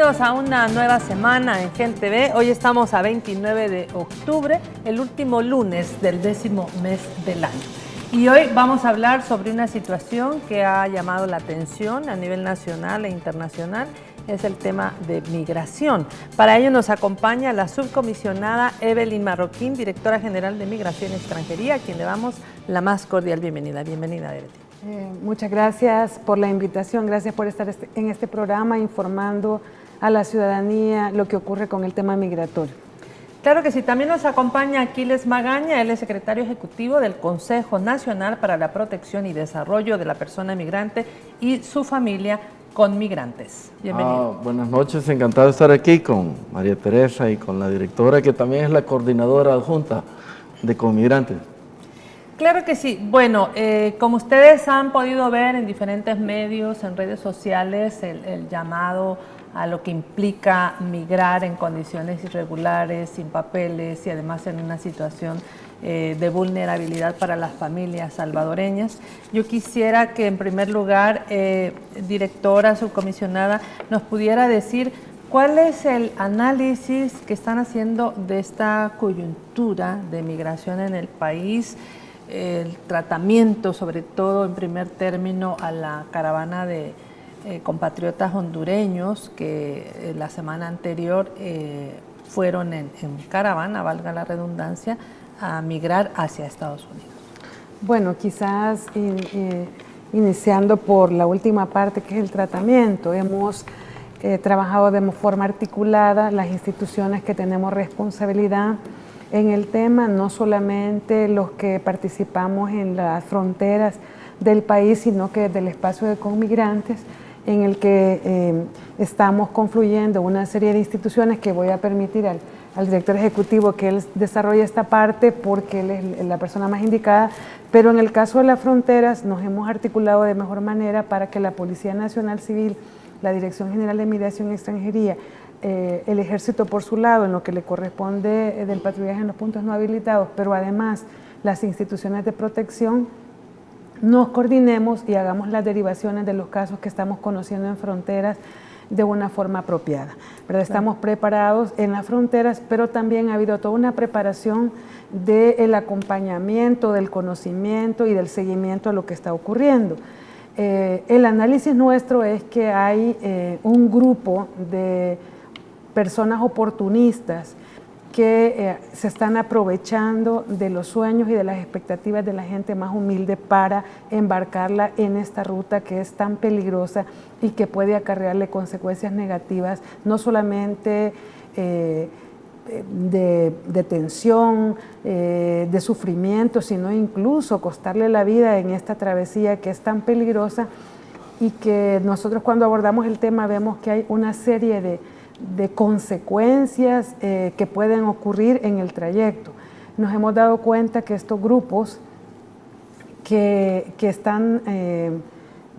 Bienvenidos a una nueva semana en Gen TV. Hoy estamos a 29 de octubre, el último lunes del 10º mes del año. Y hoy vamos a hablar sobre una situación que ha llamado la atención a nivel nacional e internacional. Es el tema de migración. Para ello nos acompaña la subcomisionada Evelyn Marroquín, directora general de Migración y Extranjería, a quien le damos la más cordial bienvenida. Bienvenida, Evelyn. Muchas gracias por la invitación, gracias por estar en este programa informando a la ciudadanía lo que ocurre con el tema migratorio. Claro que sí, también nos acompaña Aquiles Magaña, él es secretario ejecutivo del Consejo Nacional para la Protección y Desarrollo de la Persona Migrante y su familia con migrantes. Bienvenido. Buenas noches, encantado de estar aquí con María Teresa y con la directora, que también es la coordinadora adjunta de Conmigrantes. Claro que sí. Bueno, como ustedes han podido ver en diferentes medios, en redes sociales, el llamado a lo que implica migrar en condiciones irregulares, sin papeles y además en una situación de vulnerabilidad para las familias salvadoreñas. Yo quisiera que en primer lugar, directora, subcomisionada, nos pudiera decir cuál es el análisis que están haciendo de esta coyuntura de migración en el país, el tratamiento, sobre todo en primer término, a la caravana de compatriotas hondureños que la semana anterior fueron en caravana, valga la redundancia, a migrar hacia Estados Unidos. Bueno, quizás iniciando por la última parte, que es el tratamiento. Hemos trabajado de forma articulada las instituciones que tenemos responsabilidad en el tema, no solamente los que participamos en las fronteras del país, sino que del espacio de Conmigrantes, en el que estamos confluyendo una serie de instituciones que voy a permitir al director ejecutivo que él desarrolle esta parte porque él es la persona más indicada, pero en el caso de las fronteras nos hemos articulado de mejor manera para que la Policía Nacional Civil, la Dirección General de Migración y Extranjería, el Ejército por su lado, en lo que le corresponde del patrullaje en los puntos no habilitados, pero además las instituciones de protección, nos coordinemos y hagamos las derivaciones de los casos que estamos conociendo en fronteras de una forma apropiada. ¿Verdad? Estamos preparados en las fronteras, pero también ha habido toda una preparación del acompañamiento, del conocimiento y del seguimiento a lo que está ocurriendo. El análisis nuestro es que hay un grupo de personas oportunistas que se están aprovechando de los sueños y de las expectativas de la gente más humilde para embarcarla en esta ruta que es tan peligrosa y que puede acarrearle consecuencias negativas, no solamente de tensión, de sufrimiento, sino incluso costarle la vida en esta travesía que es tan peligrosa, y que nosotros cuando abordamos el tema vemos que hay una serie de consecuencias que pueden ocurrir en el trayecto. Nos hemos dado cuenta que estos grupos que están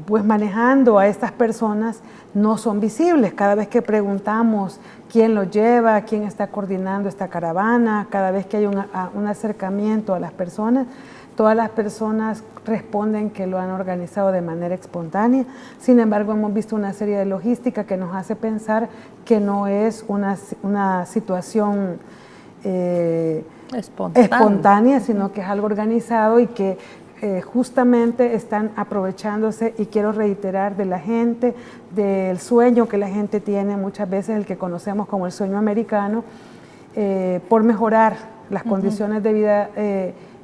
pues manejando a estas personas no son visibles. Cada vez que preguntamos quién los lleva, quién está coordinando esta caravana, cada vez que hay un acercamiento a las personas, todas las personas responden que lo han organizado de manera espontánea. Sin embargo, hemos visto una serie de logística que nos hace pensar que no es una situación espontánea, sino que es algo organizado y que justamente están aprovechándose, y quiero reiterar, de la gente, del sueño que la gente tiene, muchas veces el que conocemos como el sueño americano, por mejorar las condiciones de vida.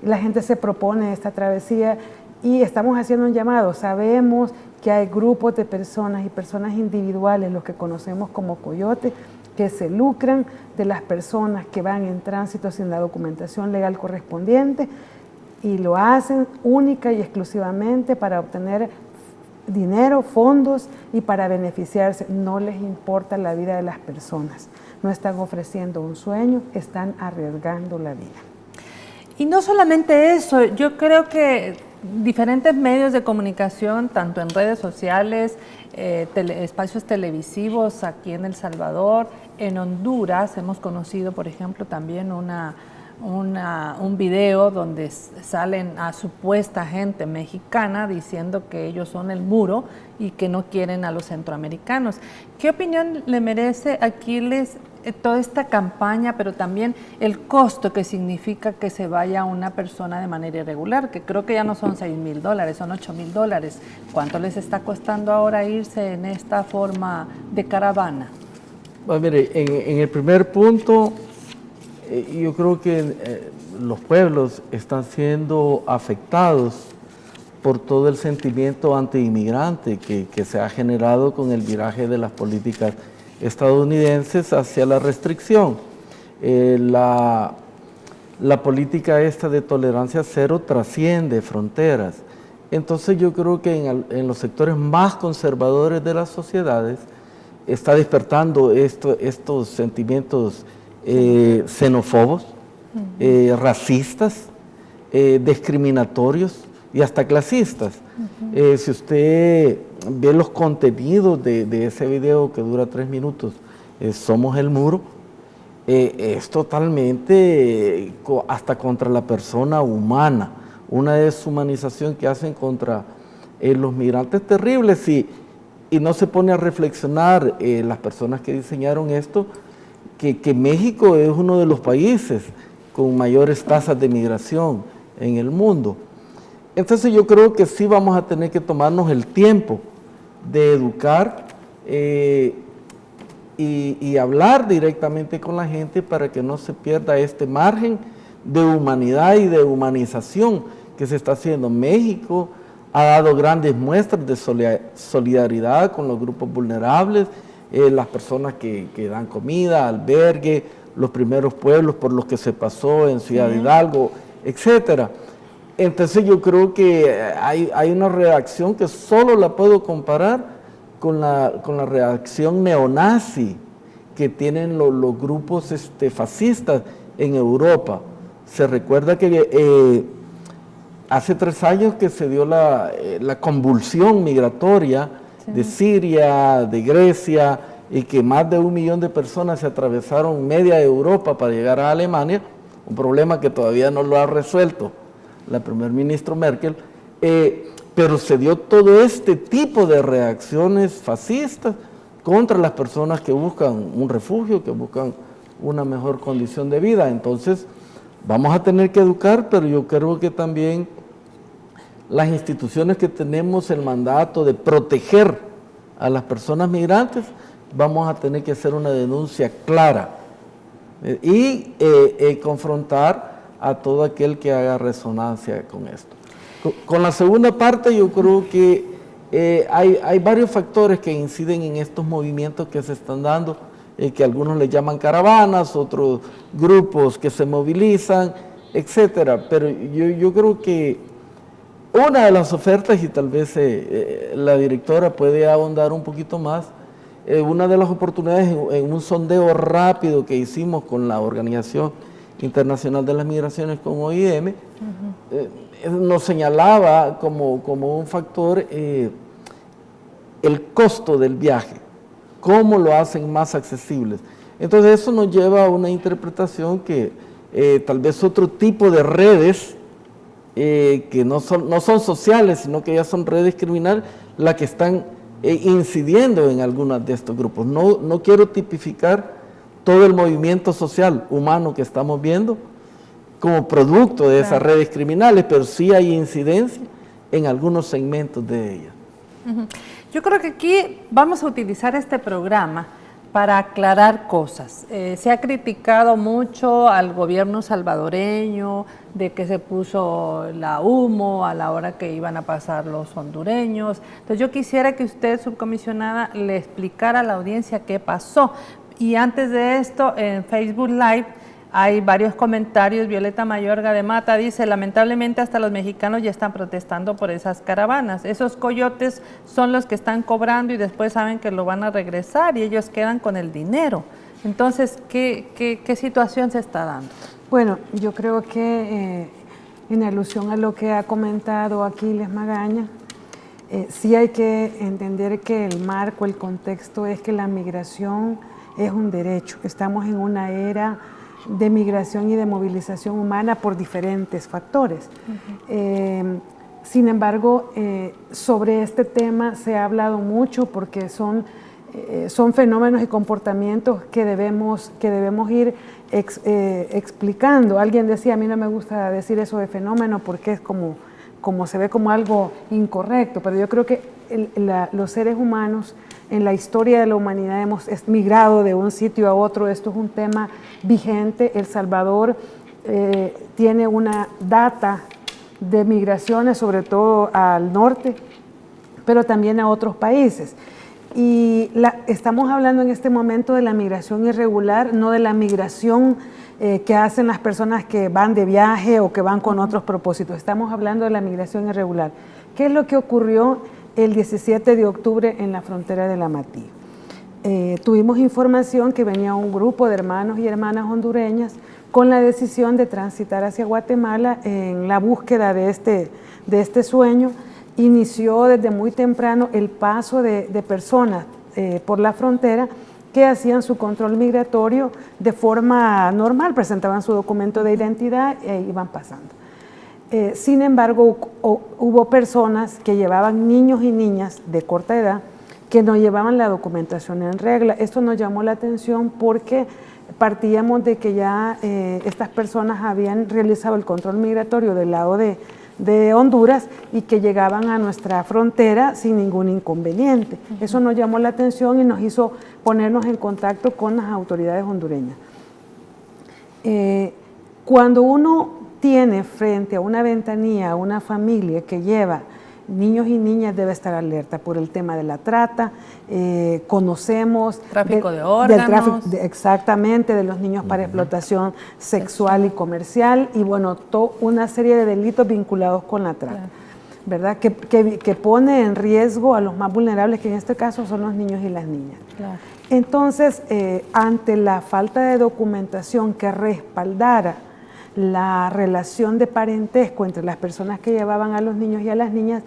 La gente se propone esta travesía y estamos haciendo un llamado. Sabemos que hay grupos de personas y personas individuales, los que conocemos como coyotes, que se lucran de las personas que van en tránsito sin la documentación legal correspondiente, y lo hacen única y exclusivamente para obtener dinero, fondos y para beneficiarse. No les importa la vida de las personas. No están ofreciendo un sueño, están arriesgando la vida. Y no solamente eso, yo creo que diferentes medios de comunicación, tanto en redes sociales, espacios televisivos aquí en El Salvador, en Honduras, hemos conocido, por ejemplo, también una un video donde salen a supuesta gente mexicana diciendo que ellos son el muro y que no quieren a los centroamericanos. ¿Qué opinión le merece, Aquiles, toda esta campaña, pero también el costo que significa que se vaya una persona de manera irregular, que creo que ya no son $6,000, son $8,000? ¿Cuánto les está costando ahora irse en esta forma de caravana? Pues mire, en el primer punto, yo creo que los pueblos están siendo afectados por todo el sentimiento anti-inmigrante que se ha generado con el viraje de las políticas estadounidenses hacia la restricción. La política esta de tolerancia cero trasciende fronteras. Entonces yo creo que en los sectores más conservadores de las sociedades está despertando estos sentimientos xenófobos, racistas, discriminatorios y hasta clasistas. Si usted ve los contenidos de ese video que dura 3 minutos, Somos el Muro, es totalmente hasta contra la persona humana, una deshumanización que hacen contra los migrantes terribles, y no se pone a reflexionar las personas que diseñaron esto, que México es uno de los países con mayores tasas de migración en el mundo. Entonces yo creo que sí vamos a tener que tomarnos el tiempo de educar y hablar directamente con la gente para que no se pierda este margen de humanidad y de humanización que se está haciendo. México ha dado grandes muestras de solidaridad con los grupos vulnerables, las personas que dan comida, albergue, los primeros pueblos por los que se pasó en Ciudad Hidalgo, etcétera. Entonces yo creo que hay una reacción que solo la puedo comparar con la reacción neonazi que tienen los grupos fascistas en Europa. Se recuerda que hace 3 años que se dio la convulsión migratoria de Siria, de Grecia, y que más de 1 millón de personas se atravesaron media Europa para llegar a Alemania, un problema que todavía no lo ha resuelto la primer ministro Merkel, pero se dio todo este tipo de reacciones fascistas contra las personas que buscan un refugio, que buscan una mejor condición de vida. Entonces vamos a tener que educar, pero yo creo que también las instituciones que tenemos el mandato de proteger a las personas migrantes, vamos a tener que hacer una denuncia clara y confrontar a todo aquel que haga resonancia con esto. Con la segunda parte, yo creo que hay varios factores que inciden en estos movimientos que se están dando, que algunos le llaman caravanas, otros grupos que se movilizan, etcétera. Pero yo creo que una de las ofertas, y tal vez la directora puede ahondar un poquito más, una de las oportunidades en un sondeo rápido que hicimos con la Organización Internacional de las Migraciones, con OIM, nos señalaba como un factor el costo del viaje, cómo lo hacen más accesibles. Entonces eso nos lleva a una interpretación que tal vez otro tipo de redes que no son sociales, sino que ya son redes criminales, las que están incidiendo en algunos de estos grupos. No quiero tipificar todo el movimiento social humano que estamos viendo como producto de esas redes criminales, pero sí hay incidencia en algunos segmentos de ellas. Yo creo que aquí vamos a utilizar este programa para aclarar cosas. Se ha criticado mucho al gobierno salvadoreño de que se puso la humo a la hora que iban a pasar los hondureños. Entonces yo quisiera que usted, subcomisionada, le explicara a la audiencia qué pasó. Y antes de esto, en Facebook Live hay varios comentarios. Violeta Mayorga de Mata dice: lamentablemente hasta los mexicanos ya están protestando por esas caravanas. Esos coyotes son los que están cobrando y después saben que lo van a regresar y ellos quedan con el dinero. Entonces, ¿qué situación se está dando? Bueno, yo creo que en alusión a lo que ha comentado Aquiles Magaña, sí hay que entender que el marco, el contexto es que la migración es un derecho. Estamos en una era de migración y de movilización humana por diferentes factores. Sin embargo, sobre este tema se ha hablado mucho porque son fenómenos y comportamientos que debemos ir explicando. Alguien decía, a mí no me gusta decir eso de fenómeno porque es como se ve como algo incorrecto, pero yo creo que los seres humanos en la historia de la humanidad hemos migrado de un sitio a otro. Esto es un tema vigente. El Salvador tiene una data de migraciones, sobre todo al norte, pero también a otros países. Y estamos hablando en este momento de la migración irregular, no de la migración que hacen las personas que van de viaje o que van con otros propósitos. Estamos hablando de la migración irregular. ¿Qué es lo que ocurrió el 17 de octubre en la frontera de La Matí? Tuvimos información que venía un grupo de hermanos y hermanas hondureñas con la decisión de transitar hacia Guatemala en la búsqueda de este sueño. Inició desde muy temprano el paso de personas por la frontera que hacían su control migratorio de forma normal, presentaban su documento de identidad e iban pasando. Sin embargo, hubo personas que llevaban niños y niñas de corta edad que no llevaban la documentación en regla. Esto nos llamó la atención porque partíamos de que ya estas personas habían realizado el control migratorio del lado de Honduras y que llegaban a nuestra frontera sin ningún inconveniente. Eso nos llamó la atención y nos hizo ponernos en contacto con las autoridades hondureñas. Cuando uno tiene frente a una ventanilla a una familia que lleva niños y niñas, debe estar alerta por el tema de la trata. Conocemos tráfico de órganos, exactamente, de los niños para explotación sexual y comercial, y bueno, una serie de delitos vinculados con la trata, claro, ¿verdad? Que pone en riesgo a los más vulnerables, que en este caso son los niños y las niñas. Claro. Entonces, ante la falta de documentación que respaldara la relación de parentesco entre las personas que llevaban a los niños y a las niñas,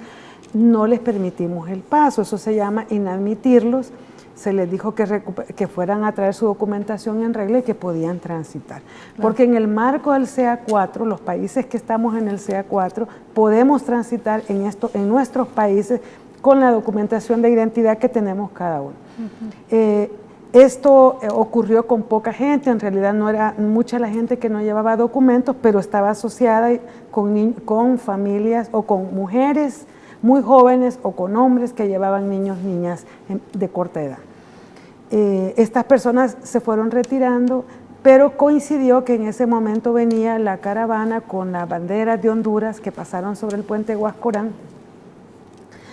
no les permitimos el paso. Eso se llama inadmitirlos. Se les dijo que fueran a traer su documentación en regla y que podían transitar. Claro. Porque en el marco del CA4, los países que estamos en el CA4, podemos transitar en nuestros países con la documentación de identidad que tenemos cada uno. Esto ocurrió con poca gente, en realidad no era mucha la gente que no llevaba documentos, pero estaba asociada con familias o con mujeres muy jóvenes o con hombres que llevaban niños, niñas de corta edad. Estas personas se fueron retirando, pero coincidió que en ese momento venía la caravana con las banderas de Honduras que pasaron sobre el puente Huascorán.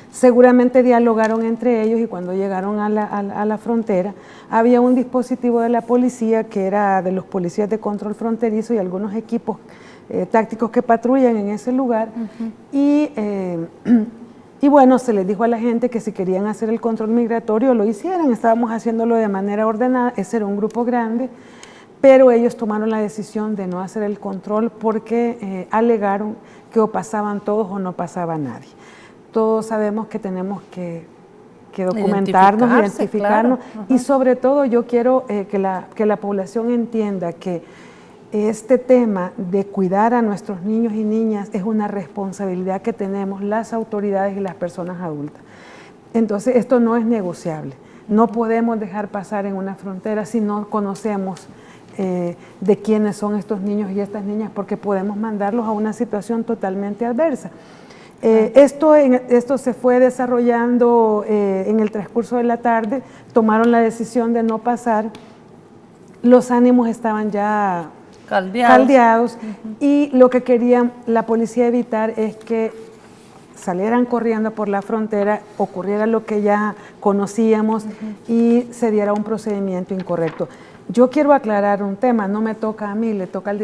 Seguramente dialogaron entre ellos y cuando llegaron a la frontera había un dispositivo de la policía que era de los policías de control fronterizo y algunos equipos tácticos que patrullan en ese lugar. Y bueno, se les dijo a la gente que si querían hacer el control migratorio lo hicieran. Estábamos haciéndolo de manera ordenada, ese era un grupo grande, pero ellos tomaron la decisión de no hacer el control porque alegaron que o pasaban todos o no pasaba nadie. Todos sabemos que tenemos que documentarnos, identificarnos, claro. Y sobre todo yo quiero que la población entienda que este tema de cuidar a nuestros niños y niñas es una responsabilidad que tenemos las autoridades y las personas adultas. Entonces esto no es negociable. No podemos dejar pasar en una frontera si no conocemos de quiénes son estos niños y estas niñas, porque podemos mandarlos a una situación totalmente adversa. Esto se fue desarrollando en el transcurso de la tarde, tomaron la decisión de no pasar, los ánimos estaban ya caldeados. Y lo que quería la policía evitar es que salieran corriendo por la frontera, ocurriera lo que ya conocíamos y se diera un procedimiento incorrecto. Yo quiero aclarar un tema, no me toca a mí, le toca al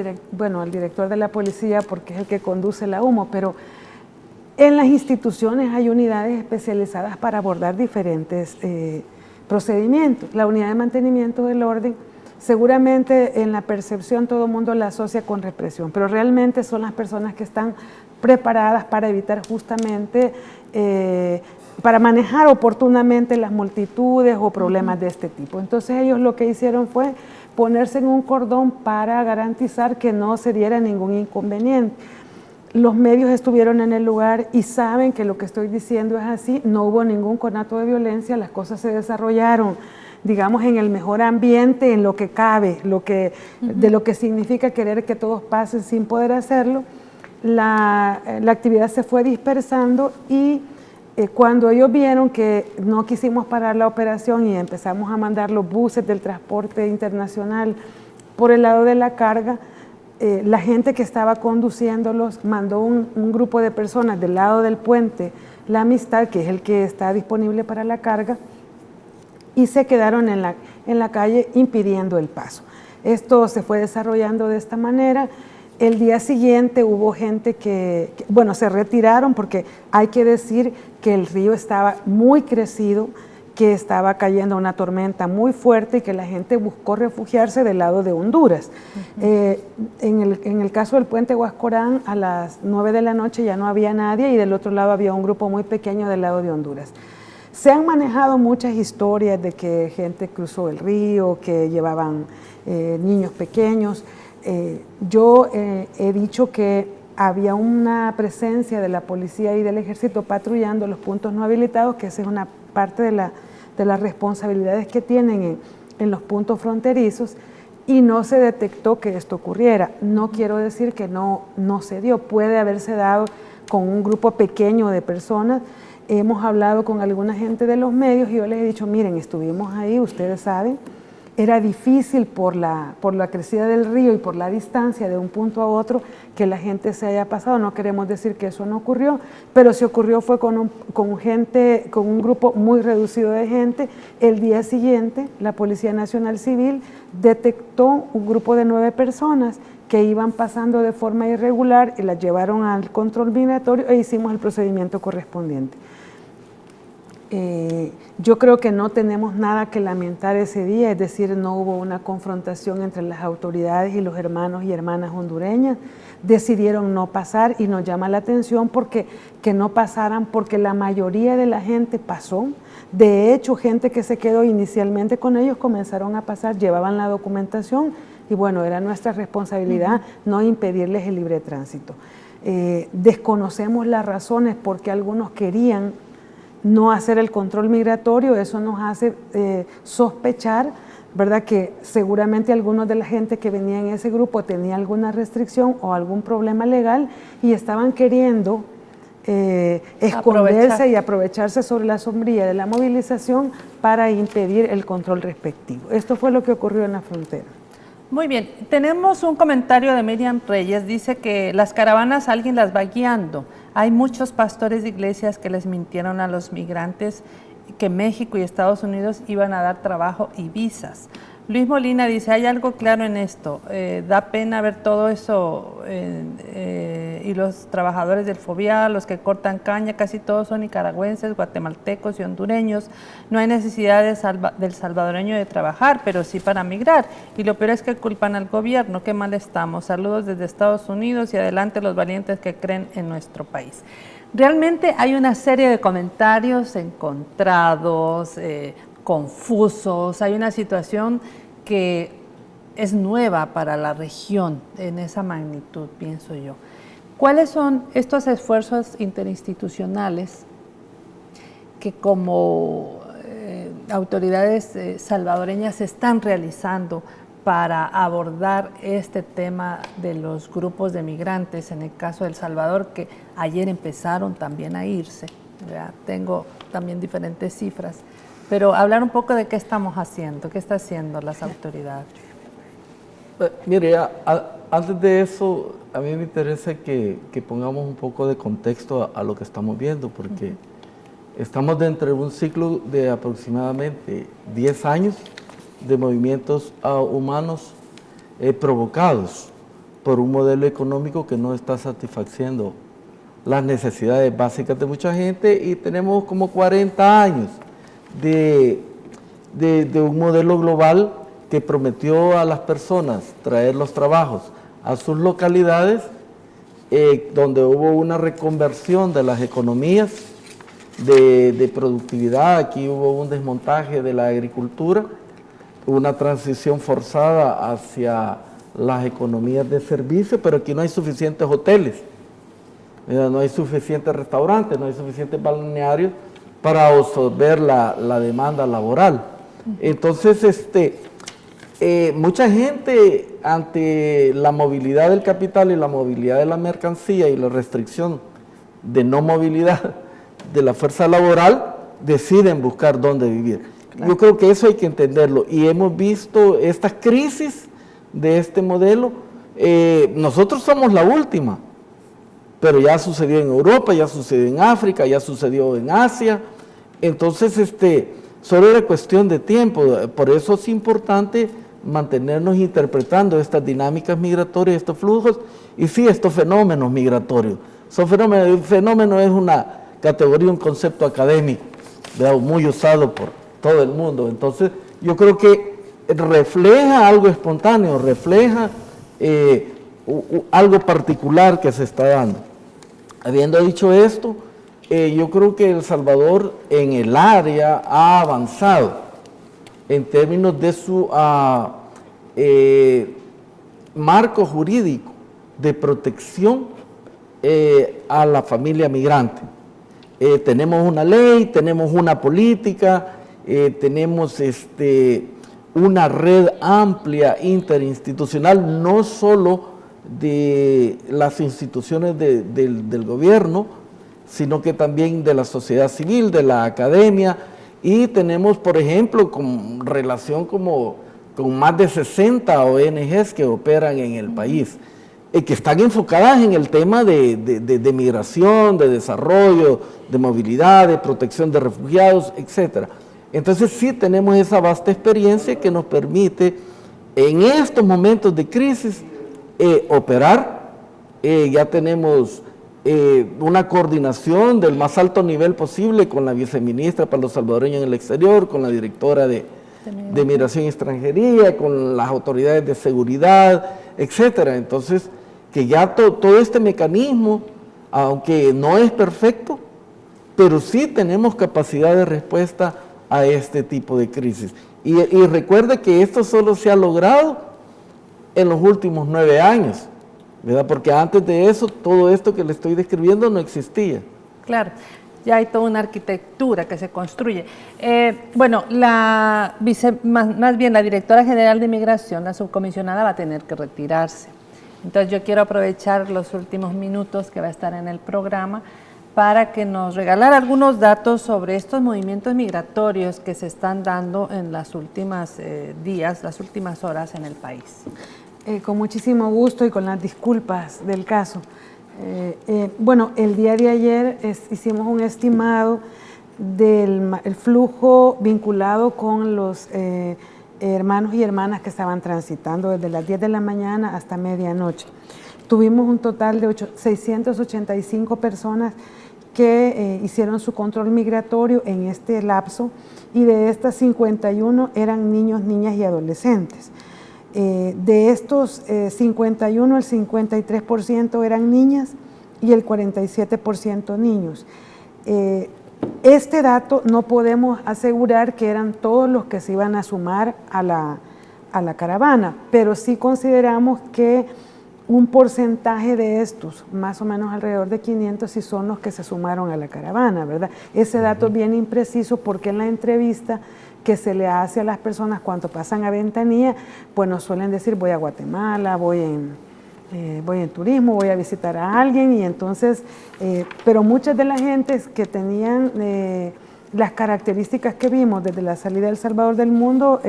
director de la policía porque es el que conduce la UMO, pero en las instituciones hay unidades especializadas para abordar diferentes procedimientos. La unidad de mantenimiento del orden, seguramente en la percepción todo el mundo la asocia con represión, pero realmente son las personas que están preparadas para evitar justamente, para manejar oportunamente las multitudes o problemas de este tipo. Entonces ellos lo que hicieron fue ponerse en un cordón para garantizar que no se diera ningún inconveniente. Los medios estuvieron en el lugar y saben que lo que estoy diciendo es así, no hubo ningún conato de violencia, las cosas se desarrollaron, digamos, en el mejor ambiente, en lo que cabe, de lo que significa querer que todos pasen sin poder hacerlo. La actividad se fue dispersando y cuando ellos vieron que no quisimos parar la operación y empezamos a mandar los buses del transporte internacional por el lado de la carga, la gente que estaba conduciéndolos mandó un grupo de personas del lado del puente La Amistad, que es el que está disponible para la carga, y se quedaron en la calle impidiendo el paso. Esto se fue desarrollando de esta manera. El día siguiente hubo gente que se retiraron porque hay que decir que el río estaba muy crecido, que estaba cayendo una tormenta muy fuerte y que la gente buscó refugiarse del lado de Honduras. En el caso del puente Huascorán, a las 9 de la noche ya no había nadie y del otro lado había un grupo muy pequeño del lado de Honduras. Se han manejado muchas historias de que gente cruzó el río, que llevaban niños pequeños. Yo he dicho que había una presencia de la policía y del ejército patrullando los puntos no habilitados, que esa es una parte de las responsabilidades que tienen en los puntos fronterizos, y no se detectó que esto ocurriera. No quiero decir que no se dio, puede haberse dado con un grupo pequeño de personas. Hemos hablado con alguna gente de los medios y yo les he dicho, miren, estuvimos ahí, ustedes saben, era difícil por la crecida del río y por la distancia de un punto a otro que la gente se haya pasado. No queremos decir que eso no ocurrió, pero si ocurrió fue con un grupo muy reducido de gente. El día siguiente, la Policía Nacional Civil detectó un grupo de 9 personas que iban pasando de forma irregular y las llevaron al control migratorio e hicimos el procedimiento correspondiente. Yo creo que no tenemos nada que lamentar ese día, es decir, no hubo una confrontación entre las autoridades y los hermanos y hermanas hondureñas. Decidieron no pasar y nos llama la atención que no pasaran, porque la mayoría de la gente pasó. De hecho, gente que se quedó inicialmente con ellos comenzaron a pasar, llevaban la documentación y bueno, era nuestra responsabilidad no impedirles el libre tránsito. Desconocemos las razones por qué algunos querían no hacer el control migratorio. Eso nos hace sospechar, ¿verdad?, que seguramente algunos de la gente que venía en ese grupo tenía alguna restricción o algún problema legal y estaban queriendo esconderse y aprovecharse sobre la sombrilla de la movilización para impedir el control respectivo. Esto fue lo que ocurrió en la frontera. Muy bien, tenemos un comentario de Miriam Reyes, dice que las caravanas alguien las va guiando. Hay muchos pastores de iglesias que les mintieron a los migrantes que México y Estados Unidos iban a dar trabajo y visas. Luis Molina dice, hay algo claro en esto, da pena ver todo eso y los trabajadores del Fovial, los que cortan caña, casi todos son nicaragüenses, guatemaltecos y hondureños. No hay necesidad del salvadoreño de trabajar, pero sí para migrar. Y lo peor es que culpan al gobierno, qué mal estamos. Saludos desde Estados Unidos y adelante los valientes que creen en nuestro país. Realmente hay una serie de comentarios encontrados, confusos, hay una situación que es nueva para la región en esa magnitud, pienso yo. ¿Cuáles son estos esfuerzos interinstitucionales que como autoridades salvadoreñas se están realizando para abordar este tema de los grupos de migrantes, en el caso de El Salvador, que ayer empezaron también a irse, ¿verdad? Tengo también diferentes cifras, pero hablar un poco de qué estamos haciendo, qué están haciendo las autoridades. Mire, antes de eso, a mí me interesa que pongamos un poco de contexto a lo que estamos viendo, porque estamos dentro de un ciclo de aproximadamente 10 años de movimientos humanos provocados por un modelo económico que no está satisfaciendo las necesidades básicas de mucha gente, y tenemos como 40 años de un modelo global que prometió a las personas traer los trabajos a sus localidades, donde hubo una reconversión de las economías de productividad. Aquí hubo un desmontaje de la agricultura, una transición forzada hacia las economías de servicio, pero aquí no hay suficientes hoteles, no hay suficientes restaurantes, no hay suficientes balnearios para absorber la demanda laboral. Entonces, mucha gente, ante la movilidad del capital y la movilidad de la mercancía y la restricción de no movilidad de la fuerza laboral, deciden buscar dónde vivir. Claro. Yo creo que eso hay que entenderlo, y hemos visto estas crisis de este modelo. Nosotros somos la última, pero ya sucedió en Europa, ya sucedió en África, ya sucedió en Asia. Entonces, solo era cuestión de tiempo. Por eso es importante mantenernos interpretando estas dinámicas migratorias, estos flujos, y sí, estos fenómenos migratorios. El fenómeno es una categoría, un concepto académico, ¿verdad?, muy usado por todo el mundo. Entonces, yo creo que refleja algo espontáneo, refleja algo particular que se está dando. Habiendo dicho esto, yo creo que El Salvador en el área ha avanzado en términos de su marco jurídico de protección a la familia migrante. Tenemos una ley, tenemos una política, tenemos una red amplia interinstitucional, no solo de las instituciones del gobierno, sino que también de la sociedad civil, de la academia, y tenemos, por ejemplo, con relación con más de 60 ONGs que operan en el país, que están enfocadas en el tema de migración, de desarrollo, de movilidad, de protección de refugiados, etc. Entonces sí tenemos esa vasta experiencia que nos permite en estos momentos de crisis operar. Ya tenemos una coordinación del más alto nivel posible con la viceministra para los salvadoreños en el exterior, con la directora de Migración y Extranjería, con las autoridades de seguridad, etcétera. Entonces, que ya todo este mecanismo, aunque no es perfecto, pero sí tenemos capacidad de respuesta a este tipo de crisis. Y recuerde que esto solo se ha logrado en los últimos 9 años, ¿verdad? Porque antes de eso, todo esto que le estoy describiendo no existía. Claro, ya hay toda una arquitectura que se construye. Bueno, más bien la directora general de Migración, la subcomisionada, va a tener que retirarse. Entonces yo quiero aprovechar los últimos minutos que va a estar en el programa para que nos regalara algunos datos sobre estos movimientos migratorios que se están dando en las últimas días, las últimas horas en el país. Con muchísimo gusto y con las disculpas del caso. Bueno, el día de ayer hicimos un estimado del flujo vinculado con los hermanos y hermanas que estaban transitando desde las 10 de la mañana hasta medianoche. Tuvimos un total de 685 personas que hicieron su control migratorio en este lapso, y de estas 51 eran niños, niñas y adolescentes. De estos 51, el 53% eran niñas y el 47% niños. Este dato no podemos asegurar que eran todos los que se iban a sumar a la caravana, pero sí consideramos que un porcentaje de estos, más o menos alrededor de 500, sí son los que se sumaron a la caravana, ¿verdad? Ese dato es bien impreciso porque en la entrevista que se le hace a las personas cuando pasan a ventanilla, pues nos suelen decir voy a Guatemala, voy en turismo, voy a visitar a alguien, y entonces, pero muchas de las gentes que tenían las características que vimos desde la salida del Salvador del mundo,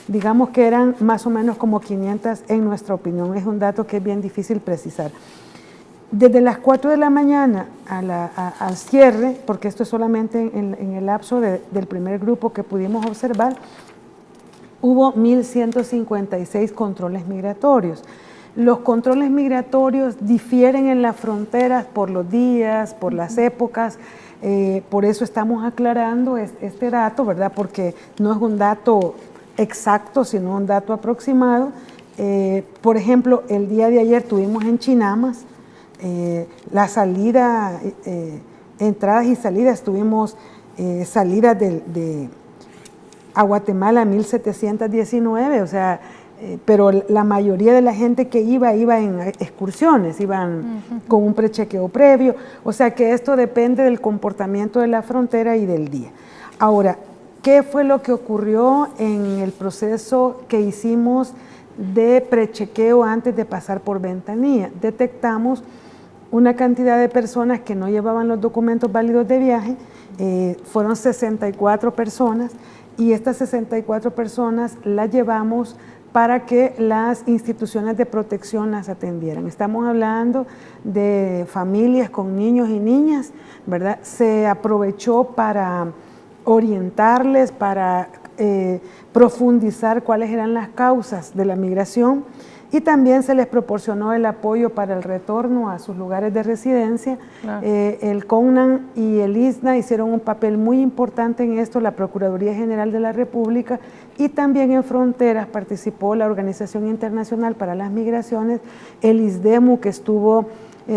digamos que eran más o menos como 500 en nuestra opinión. Es un dato que es bien difícil precisar. Desde las 4 de la mañana al cierre, porque esto es solamente en el lapso del primer grupo que pudimos observar, hubo 1.156 controles migratorios. Los controles migratorios difieren en las fronteras por los días, por las épocas, por eso estamos aclarando este dato, ¿verdad? Porque no es un dato exacto, sino un dato aproximado. Por ejemplo, el día de ayer tuvimos en Chinamas la salida, entradas y salidas, tuvimos salidas a Guatemala 1719, o sea, pero la mayoría de la gente que iba en excursiones, iban con un prechequeo previo, o sea que esto depende del comportamiento de la frontera y del día. Ahora, ¿qué fue lo que ocurrió en el proceso que hicimos de prechequeo antes de pasar por ventanilla? Detectamos una cantidad de personas que no llevaban los documentos válidos de viaje, fueron 64 personas, y estas 64 personas las llevamos para que las instituciones de protección las atendieran. Estamos hablando de familias con niños y niñas, ¿verdad? Se aprovechó para orientarles, para profundizar cuáles eran las causas de la migración, y también se les proporcionó el apoyo para el retorno a sus lugares de residencia. Claro. El CONAN y el ISNA hicieron un papel muy importante en esto, la Procuraduría General de la República, y también en fronteras participó la Organización Internacional para las Migraciones, el ISDEMU, que estuvo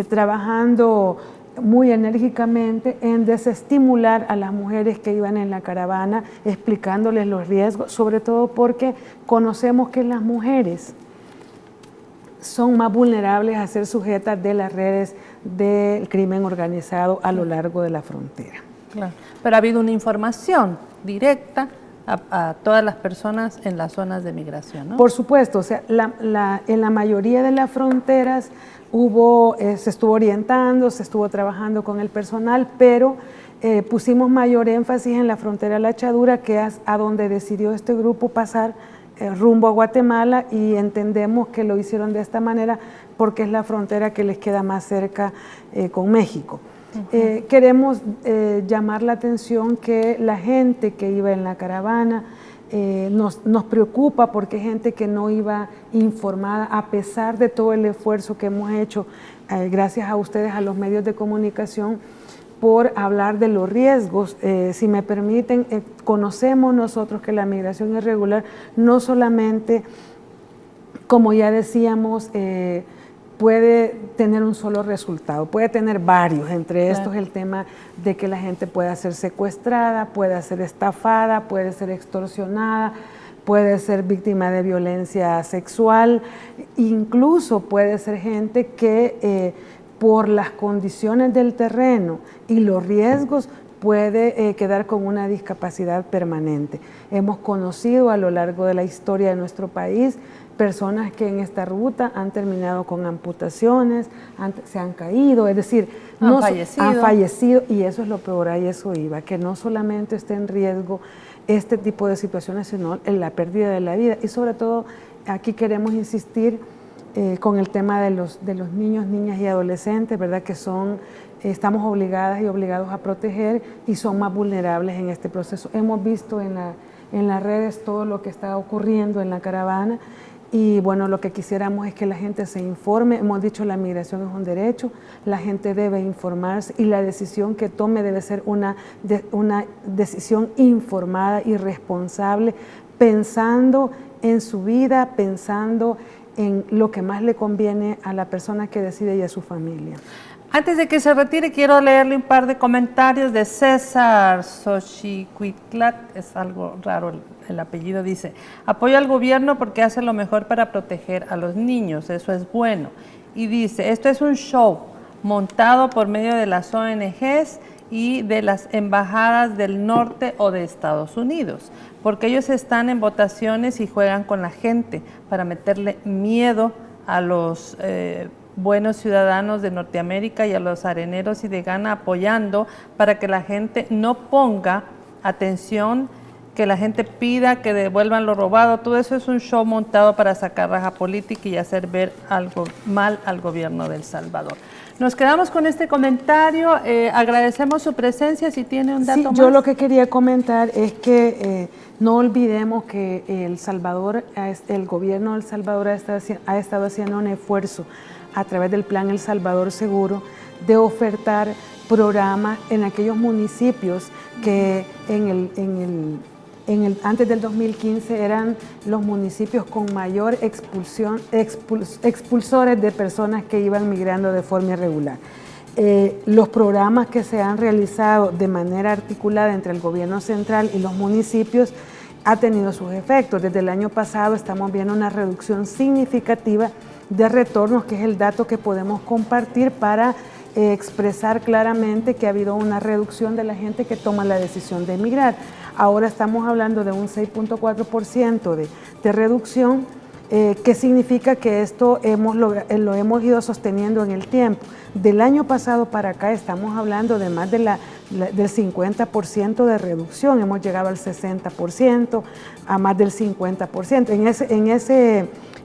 trabajando muy enérgicamente en desestimular a las mujeres que iban en la caravana, explicándoles los riesgos, sobre todo porque conocemos que las mujeres son más vulnerables a ser sujetas de las redes del crimen organizado a lo largo de la frontera. Claro. Pero ha habido una información directa a todas las personas en las zonas de migración, ¿no? Por supuesto, o sea, en la mayoría de las fronteras se estuvo orientando, se estuvo trabajando con el personal, pero pusimos mayor énfasis en la frontera La Echadura, que es a donde decidió este grupo pasar rumbo a Guatemala, y entendemos que lo hicieron de esta manera porque es la frontera que les queda más cerca con México. Queremos llamar la atención que la gente que iba en la caravana nos preocupa, porque es gente que no iba informada, a pesar de todo el esfuerzo que hemos hecho, gracias a ustedes, a los medios de comunicación, por hablar de los riesgos. Si me permiten, conocemos nosotros que la migración irregular no solamente, como ya decíamos, puede tener un solo resultado, puede tener varios. Entre estos el tema de que la gente pueda ser secuestrada, puede ser estafada, puede ser extorsionada, puede ser víctima de violencia sexual, incluso puede ser gente que por las condiciones del terreno y los riesgos puede quedar con una discapacidad permanente. Hemos conocido a lo largo de la historia de nuestro país personas que en esta ruta han terminado con amputaciones, se han caído, es decir, han fallecido, y eso es lo peor, a eso iba, que no solamente esté en riesgo este tipo de situaciones, sino en la pérdida de la vida. Y sobre todo aquí queremos insistir con el tema de los niños, niñas y adolescentes, ¿verdad? Que estamos obligadas y obligados a proteger, y son más vulnerables en este proceso. Hemos visto en las redes todo lo que está ocurriendo en la caravana, y bueno, lo que quisiéramos es que la gente se informe. Hemos dicho, la migración es un derecho, la gente debe informarse, y la decisión que tome debe ser una decisión informada y responsable, pensando en su vida, pensando en lo que más le conviene a la persona que decide y a su familia. Antes de que se retire, quiero leerle un par de comentarios de César Xochicuitlat, es algo raro el apellido, dice: apoyo al gobierno porque hace lo mejor para proteger a los niños, eso es bueno. Y dice: esto es un show montado por medio de las ONGs y de las embajadas del norte o de Estados Unidos, porque ellos están en votaciones y juegan con la gente para meterle miedo a los buenos ciudadanos de Norteamérica y a los areneros y de Ghana, apoyando para que la gente no ponga atención, que la gente pida que devuelvan lo robado. Todo eso es un show montado para sacar raja política y hacer ver algo mal al gobierno de El Salvador. Nos quedamos con este comentario, agradecemos su presencia. Si tiene un dato más. Yo lo que quería comentar es que no olvidemos que el gobierno de El Salvador ha estado haciendo un esfuerzo a través del Plan El Salvador Seguro de ofertar programas en aquellos municipios que antes del 2015 eran los municipios con mayor expulsores de personas que iban migrando de forma irregular. Los programas que se han realizado de manera articulada entre el gobierno central y los municipios ha tenido sus efectos. Desde el año pasado estamos viendo una reducción significativa de retornos, que es el dato que podemos compartir para expresar claramente que ha habido una reducción de la gente que toma la decisión de emigrar. Ahora estamos hablando de un 6.4% de reducción, que significa que esto lo hemos ido sosteniendo en el tiempo. Del año pasado para acá estamos hablando de más del 50% de reducción, hemos llegado al 60%, a más del 50%.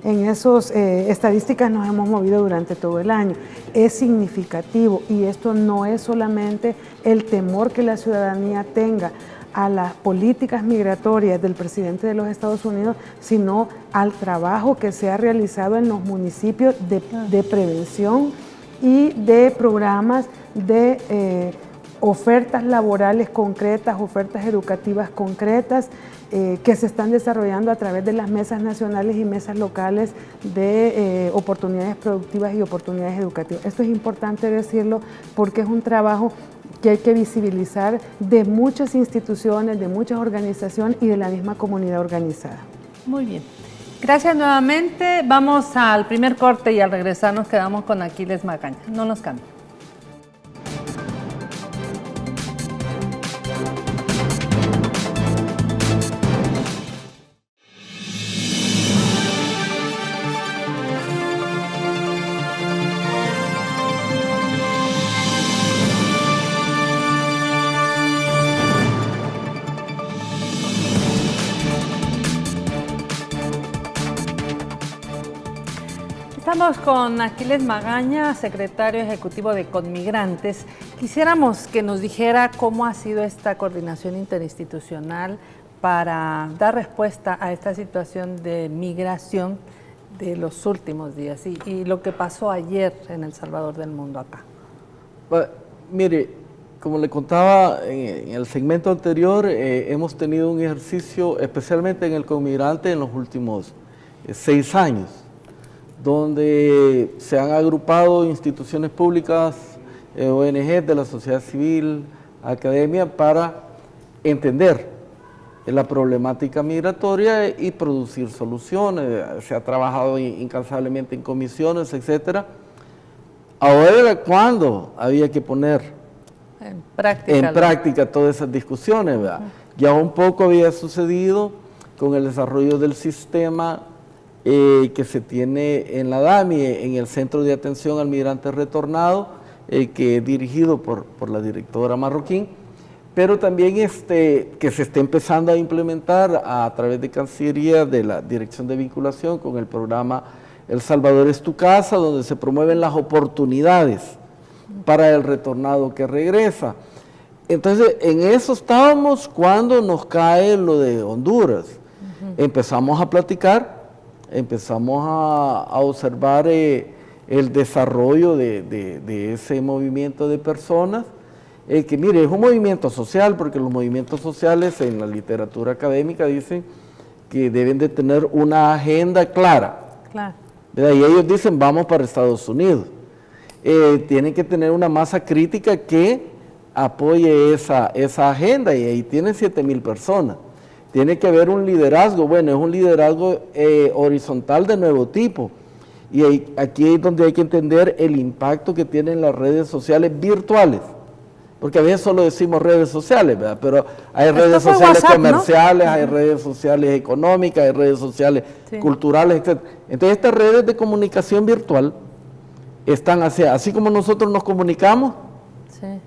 En esas estadísticas nos hemos movido durante todo el año. Es significativo, y esto no es solamente el temor que la ciudadanía tenga a las políticas migratorias del presidente de los Estados Unidos, sino al trabajo que se ha realizado en los municipios de prevención y de programas de ofertas laborales concretas, ofertas educativas concretas, que se están desarrollando a través de las mesas nacionales y mesas locales de oportunidades productivas y oportunidades educativas. Esto es importante decirlo porque es un trabajo que hay que visibilizar de muchas instituciones, de muchas organizaciones y de la misma comunidad organizada. Muy bien. Gracias nuevamente. Vamos al primer corte y al regresar nos quedamos con Aquiles Magaña. No nos cambien. Estamos con Aquiles Magaña, secretario ejecutivo de Conmigrantes. Quisiéramos que nos dijera cómo ha sido esta coordinación interinstitucional para dar respuesta a esta situación de migración de los últimos días y lo que pasó ayer en El Salvador del Mundo acá. Mire, como le contaba en el segmento anterior, hemos tenido un ejercicio, especialmente en el Conmigrante, en los últimos 6 años, donde se han agrupado instituciones públicas, ONG de la sociedad civil, academia, para entender la problemática migratoria y producir soluciones. Se ha trabajado incansablemente en comisiones, etcétera. Ahora era cuando había que poner en práctica todas esas discusiones, ¿verdad? Ya un poco había sucedido con el desarrollo del sistema que se tiene en la DAMI, en el Centro de Atención al Migrante Retornado, que es dirigido por la directora Marroquín, pero también que se está empezando a implementar a través de Cancillería, de la Dirección de Vinculación, con el programa El Salvador es tu casa, donde se promueven las oportunidades para el retornado que regresa. Entonces, en eso estábamos cuando nos cae lo de Honduras. Empezamos a platicar, empezamos a observar el desarrollo de ese movimiento de personas, que mire, es un movimiento social, porque los movimientos sociales en la literatura académica dicen que deben de tener una agenda clara. Claro. ¿Verdad? Y ellos dicen, vamos para Estados Unidos. Tienen que tener una masa crítica que apoye esa agenda, y ahí tienen 7,000 personas. Tiene que haber un liderazgo, bueno, es un liderazgo horizontal de nuevo tipo. Y aquí es donde hay que entender el impacto que tienen las redes sociales virtuales. Porque a veces solo decimos redes sociales, ¿verdad? Pero hay redes sociales WhatsApp, comerciales, ¿no? Hay redes sociales económicas, hay redes sociales culturales, etc. Entonces estas redes de comunicación virtual están así como nosotros nos comunicamos,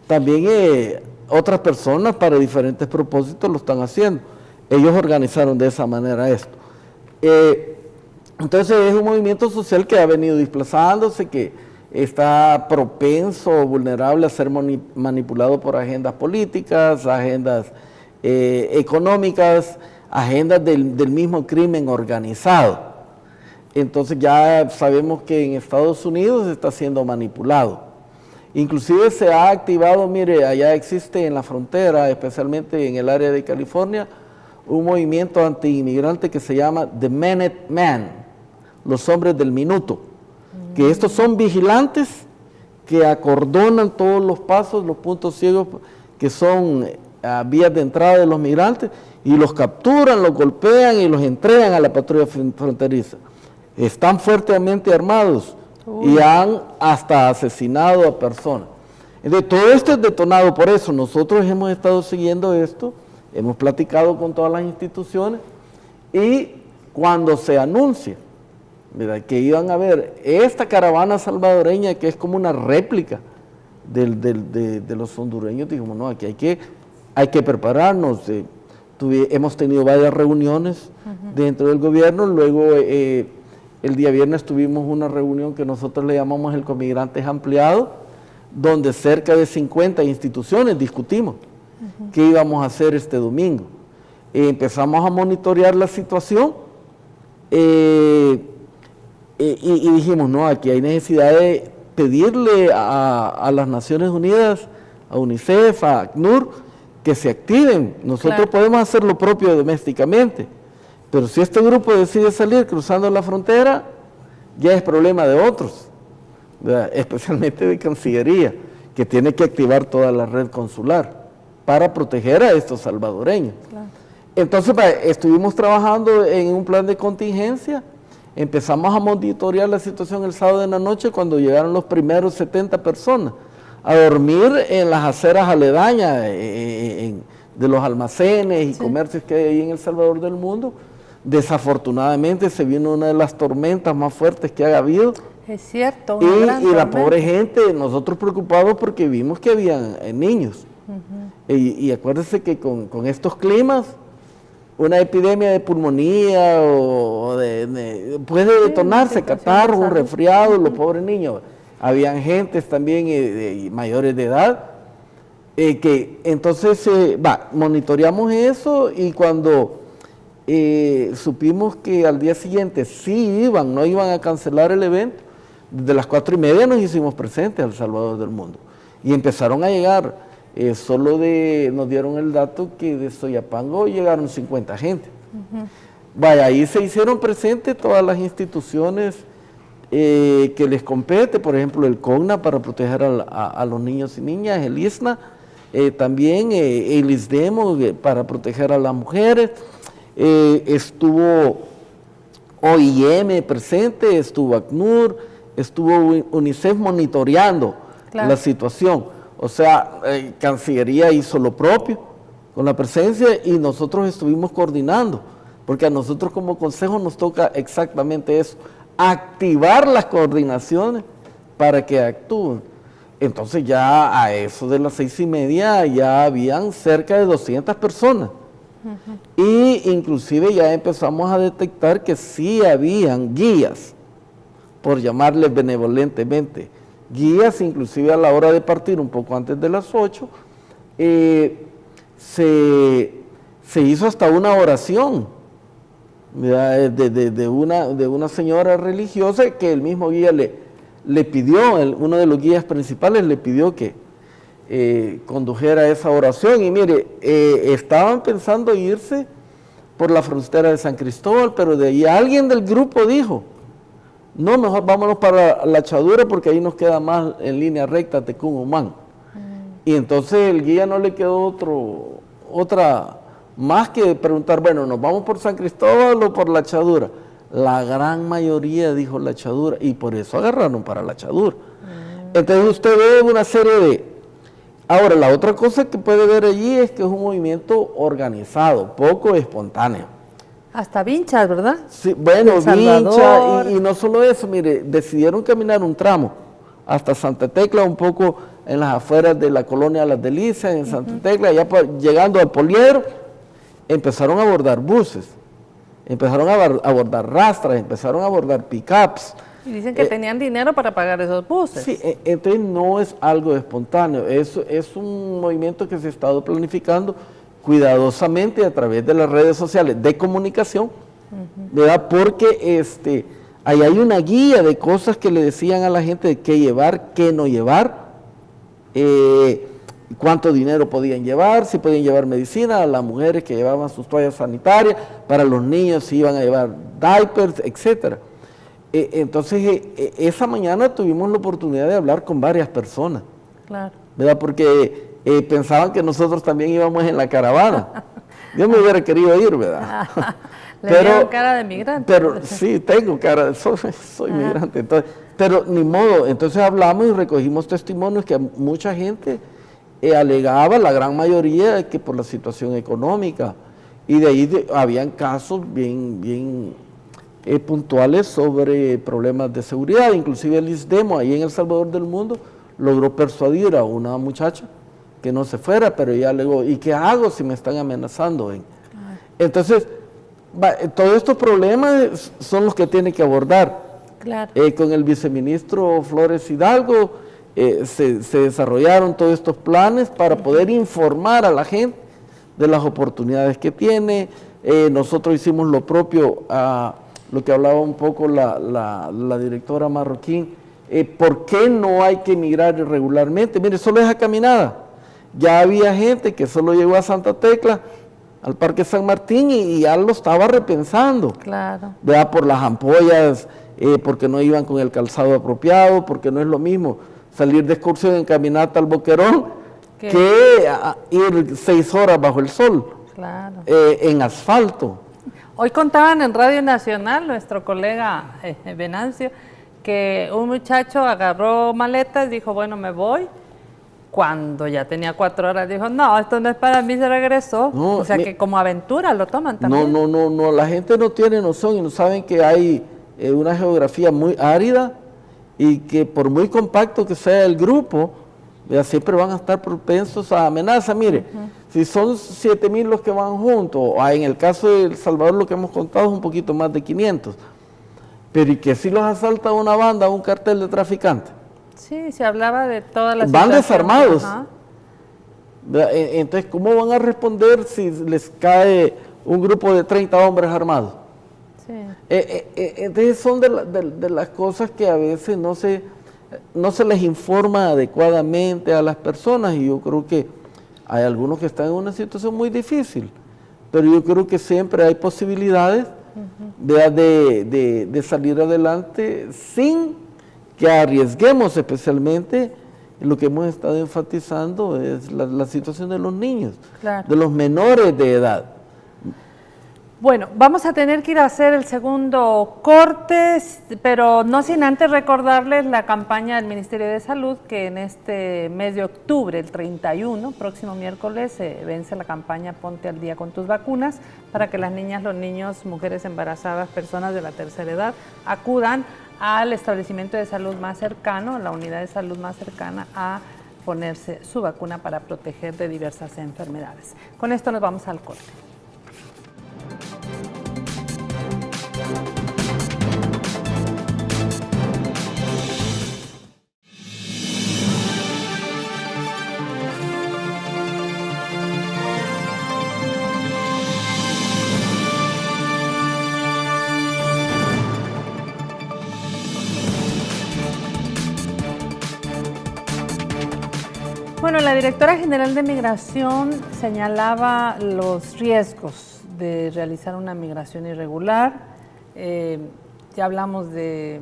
también otras personas para diferentes propósitos lo están haciendo. Ellos organizaron de esa manera esto. Entonces es un movimiento social que ha venido desplazándose, que está propenso o vulnerable a ser manipulado por agendas políticas, agendas económicas, agendas del mismo crimen organizado. Entonces ya sabemos que en Estados Unidos está siendo manipulado. Inclusive se ha activado, mire, allá existe en la frontera, especialmente en el área de California, un movimiento anti-inmigrante que se llama The Minute Man, los hombres del minuto, que estos son vigilantes que acordonan todos los pasos, los puntos ciegos que son vías de entrada de los migrantes y los capturan, los golpean y los entregan a la patrulla fronteriza. Están fuertemente armados y han hasta asesinado a personas. Entonces, todo esto es detonado por eso. Nosotros hemos estado siguiendo esto, hemos platicado con todas las instituciones y cuando se anuncia, ¿verdad?, que iban a ver esta caravana salvadoreña que es como una réplica de los hondureños, dijimos, no, aquí hay que prepararnos. Hemos tenido varias reuniones dentro del gobierno, luego el día viernes tuvimos una reunión que nosotros le llamamos el Comigrantes Ampliado, donde cerca de 50 instituciones discutimos qué íbamos a hacer este domingo. Empezamos a monitorear la situación y dijimos, no, aquí hay necesidad de pedirle a las Naciones Unidas, a UNICEF, a ACNUR, que se activen. Nosotros podemos hacer lo propio domésticamente, pero si este grupo decide salir cruzando la frontera, ya es problema de otros, ¿verdad?, especialmente de Cancillería, que tiene que activar toda la red consular para proteger a estos salvadoreños. Claro. Entonces, estuvimos trabajando en un plan de contingencia, empezamos a monitorear la situación el sábado en la noche cuando llegaron los primeros 70 personas a dormir en las aceras aledañas de los almacenes y comercios que hay ahí en El Salvador del Mundo. Desafortunadamente se vino una de las tormentas más fuertes que ha habido. Es cierto. Y la pobre gente, nosotros preocupados porque vimos que habían niños. Y acuérdense que con estos climas, una epidemia de pulmonía puede detonarse, catarro, un resfriado, los pobres niños. Habían gentes también mayores de edad, que entonces monitoreamos eso y cuando supimos que al día siguiente no iban a cancelar el evento, desde las 4:30 nos hicimos presentes al Salvador del Mundo y empezaron a llegar, nos dieron el dato que de Soyapango llegaron 50 gente. Ahí se hicieron presentes todas las instituciones que les compete, por ejemplo el CONNA para proteger a los niños y niñas, el ISNA, también el ISDEMO para proteger a las mujeres, estuvo OIM presente, estuvo ACNUR, estuvo UNICEF monitoreando la situación. O sea, Cancillería hizo lo propio con la presencia y nosotros estuvimos coordinando, porque a nosotros como consejo nos toca exactamente eso, activar las coordinaciones para que actúen. Entonces ya a eso de las 6:30 ya habían cerca de 200 personas. Y inclusive ya empezamos a detectar que sí habían guías, por llamarles benevolentemente, guías, inclusive a la hora de partir un poco antes de las 8, se hizo hasta una oración de una señora religiosa que el mismo guía le pidió, uno de los guías principales le pidió que condujera esa oración. Y mire, estaban pensando irse por la frontera de San Cristóbal, pero de ahí alguien del grupo dijo, no, mejor vámonos para la Chadura porque ahí nos queda más en línea recta Tecún-Humán. Y entonces el guía no le quedó otra más que preguntar, bueno, ¿nos vamos por San Cristóbal o por la Chadura? La gran mayoría dijo la Chadura y por eso agarraron para la Chadura. Entonces usted ve una serie de... Ahora, la otra cosa que puede ver allí es que es un movimiento organizado, poco espontáneo. Hasta vinchas, ¿verdad? Sí, bueno, vinchas y no solo eso, mire, decidieron caminar un tramo hasta Santa Tecla, un poco en las afueras de la colonia Las Delicias, en Santa Tecla, ya llegando al Poliedro, empezaron a abordar buses, empezaron a abordar rastras, empezaron a abordar pickups. Y dicen que tenían dinero para pagar esos buses. Sí, entonces no es algo espontáneo, es un movimiento que se ha estado planificando cuidadosamente a través de las redes sociales de comunicación, ¿verdad? Porque ahí hay una guía de cosas que le decían a la gente de qué llevar, qué no llevar, cuánto dinero podían llevar, si podían llevar medicina, a las mujeres que llevaban sus toallas sanitarias, para los niños si iban a llevar diapers, etcétera. Entonces, esa mañana tuvimos la oportunidad de hablar con varias personas, claro, ¿verdad? Porque pensaban que nosotros también íbamos en la caravana. Yo me hubiera querido ir, ¿verdad? Le dieron cara de migrante. Pero sí, tengo cara, soy migrante. Entonces, pero ni modo, entonces hablamos y recogimos testimonios que mucha gente alegaba, la gran mayoría, que por la situación económica. Y de ahí habían casos bien puntuales sobre problemas de seguridad. Inclusive el ISDEMO, ahí en El Salvador del Mundo, logró persuadir a una muchacha que no se fuera, pero ella alegó, ¿y qué hago si me están amenazando? Entonces, todos estos problemas son los que tiene que abordar. Claro. Con el viceministro Flores Hidalgo se desarrollaron todos estos planes para poder informar a la gente de las oportunidades que tiene. Nosotros hicimos lo propio, a lo que hablaba un poco la directora Marroquín, ¿por qué no hay que emigrar irregularmente? Mire, solo esa caminada. Ya había gente que solo llegó a Santa Tecla, al Parque San Martín, y ya lo estaba repensando. Claro. ¿Verdad? Por las ampollas, porque no iban con el calzado apropiado, porque no es lo mismo salir de excursión en caminata al Boquerón que ir 6 horas bajo el sol, claro, en asfalto. Hoy contaban en Radio Nacional, nuestro colega Venancio, que un muchacho agarró maletas, dijo, bueno, me voy. Cuando ya tenía 4 horas, dijo, no, esto no es para mí, se regresó. No, o sea que como aventura lo toman también. No, la gente no tiene noción y no saben que hay una geografía muy árida y que por muy compacto que sea el grupo, ya siempre van a estar propensos a amenazas. Mire, si son 7,000 los que van juntos, en el caso de El Salvador lo que hemos contado es un poquito más de 500, pero y que si los asalta una banda, un cartel de traficantes. Sí, se hablaba de todas las van desarmados. Ajá. Entonces, ¿cómo van a responder si les cae un grupo de 30 hombres armados? Sí. Entonces son de las cosas que a veces no se les informa adecuadamente a las personas, y yo creo que hay algunos que están en una situación muy difícil, pero yo creo que siempre hay posibilidades de salir adelante sin que arriesguemos. Especialmente lo que hemos estado enfatizando es la situación de los niños, claro, de los menores de edad. Bueno, vamos a tener que ir a hacer el segundo corte, pero no sin antes recordarles la campaña del Ministerio de Salud, que en este mes de octubre, el 31, próximo miércoles, se vence la campaña Ponte al Día con tus vacunas, para que las niñas, los niños, mujeres embarazadas, personas de la tercera edad, acudan al establecimiento de salud más cercano, la unidad de salud más cercana, a ponerse su vacuna para proteger de diversas enfermedades. Con esto nos vamos al corte. Bueno, la directora general de Migración señalaba los riesgos de realizar una migración irregular. Ya hablamos de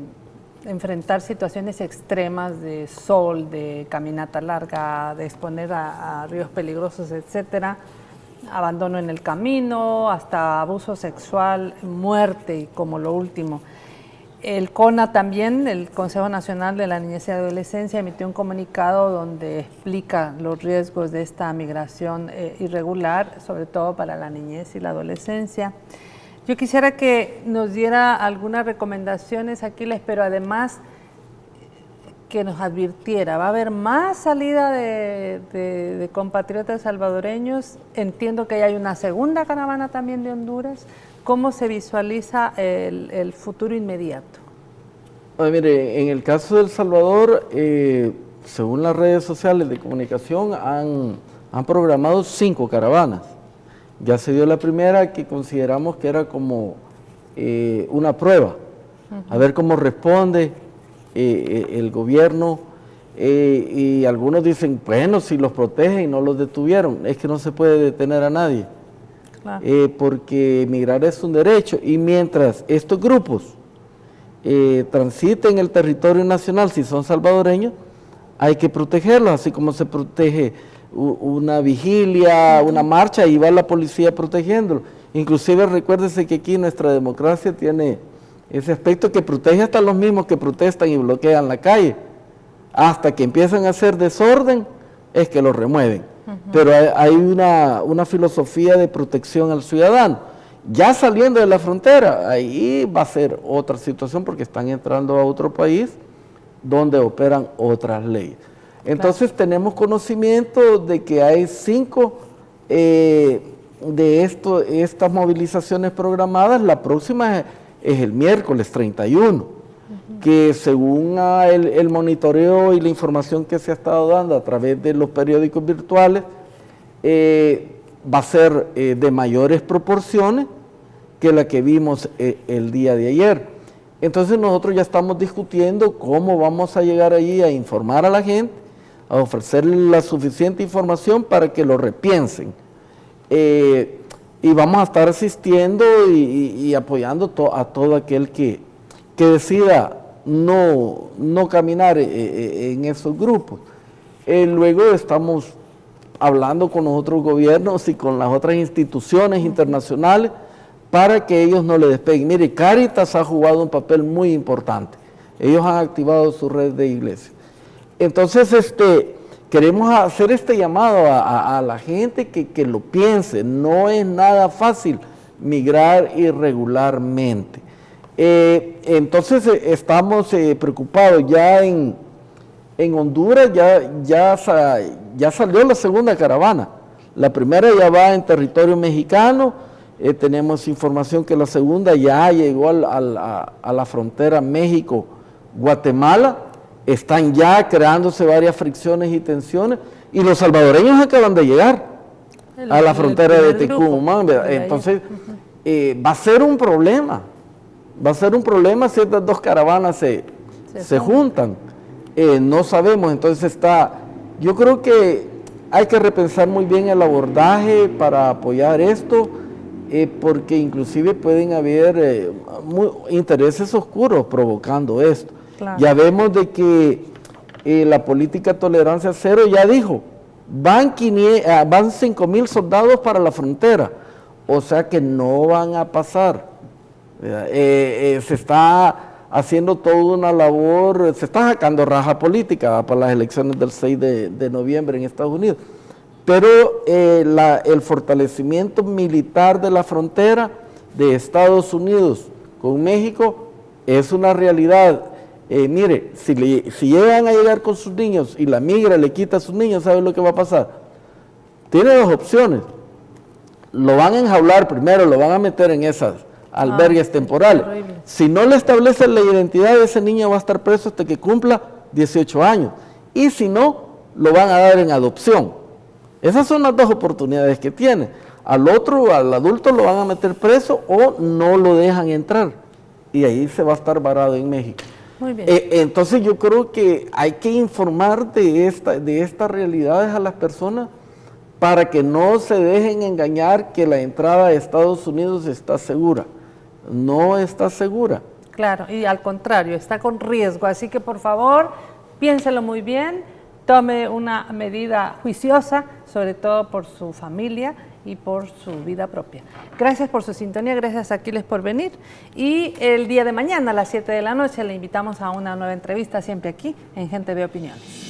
enfrentar situaciones extremas de sol, de caminata larga, de exponer a ríos peligrosos, etcétera, abandono en el camino, hasta abuso sexual, muerte y como lo último. El CONA también, el Consejo Nacional de la Niñez y Adolescencia, emitió un comunicado donde explica los riesgos de esta migración irregular, sobre todo para la niñez y la adolescencia. Yo quisiera que nos diera algunas recomendaciones, Aquiles, pero además que nos advirtiera, ¿va a haber más salida de compatriotas salvadoreños? Entiendo que hay una segunda caravana también de Honduras. ¿Cómo se visualiza el futuro inmediato? Mire, en el caso de El Salvador, según las redes sociales de comunicación, han programado 5 caravanas. Ya se dio la primera, que consideramos que era como una prueba, a ver cómo responde el gobierno, y algunos dicen, bueno, si los protegen y no los detuvieron, es que no se puede detener a nadie. Claro. Porque emigrar es un derecho, y mientras estos grupos transiten el territorio nacional, si son salvadoreños, hay que protegerlos, así como se protege una vigilia, una marcha, y va la policía protegiéndolo. Inclusive recuérdese que aquí nuestra democracia tiene ese aspecto que protege hasta los mismos que protestan y bloquean la calle. Hasta que empiezan a hacer desorden, es que lo remueven. Pero hay una filosofía de protección al ciudadano. Ya saliendo de la frontera, ahí va a ser otra situación porque están entrando a otro país donde operan otras leyes. Entonces tenemos conocimiento de que hay 5 de estas movilizaciones programadas. La próxima es el miércoles 31, que según el monitoreo y la información que se ha estado dando a través de los periódicos virtuales, va a ser de mayores proporciones que la que vimos el día de ayer. Entonces nosotros ya estamos discutiendo cómo vamos a llegar allí a informar a la gente, a ofrecerle la suficiente información para que lo repiensen. Y vamos a estar asistiendo y apoyando a todo aquel que decida no caminar en esos grupos. Luego estamos hablando con los otros gobiernos y con las otras instituciones internacionales para que ellos no le despeguen. Mire, Cáritas ha jugado un papel muy importante. Ellos han activado su red de iglesias. Entonces, queremos hacer este llamado a la gente que lo piense. No es nada fácil migrar irregularmente. Entonces, estamos preocupados. Ya en Honduras ya salió la segunda caravana. La primera ya va en territorio mexicano. Tenemos información que la segunda ya llegó a la frontera México-Guatemala. Están ya creándose varias fricciones y tensiones, y los salvadoreños acaban de llegar a la frontera de Tecumán. Entonces, va a ser un problema. Va a ser un problema si estas dos caravanas se juntan. No sabemos, entonces yo creo que hay que repensar muy bien el abordaje para apoyar esto, porque inclusive pueden haber intereses oscuros provocando esto. Claro. Ya vemos de que la política tolerancia cero ya dijo, van 5,000 soldados para la frontera, o sea que no van a pasar. Se está haciendo toda una labor, se está sacando raja política para las elecciones del 6 de noviembre en Estados Unidos. Pero el fortalecimiento militar de la frontera de Estados Unidos con México es una realidad. Mire, si llegan a llegar con sus niños y la migra le quita a sus niños, ¿sabe lo que va a pasar? Tiene 2 opciones. Lo van a enjaular primero, lo van a meter en esas albergues temporales. Si no le establecen la identidad, ese niño va a estar preso hasta que cumpla 18 años. Y si no, lo van a dar en adopción. Esas son las 2 oportunidades que tiene. Al adulto lo van a meter preso o no lo dejan entrar. Y ahí se va a estar varado en México. Muy bien. Entonces yo creo que hay que informar de estas realidades a las personas para que no se dejen engañar que la entrada a Estados Unidos está segura. No está segura. Claro, y al contrario, está con riesgo. Así que por favor, piénselo muy bien, tome una medida juiciosa, sobre todo por su familia y por su vida propia. Gracias por su sintonía, gracias a Aquiles por venir. Y el día de mañana a las 7 de la noche le invitamos a una nueva entrevista, siempre aquí en Gente Ve Opiniones.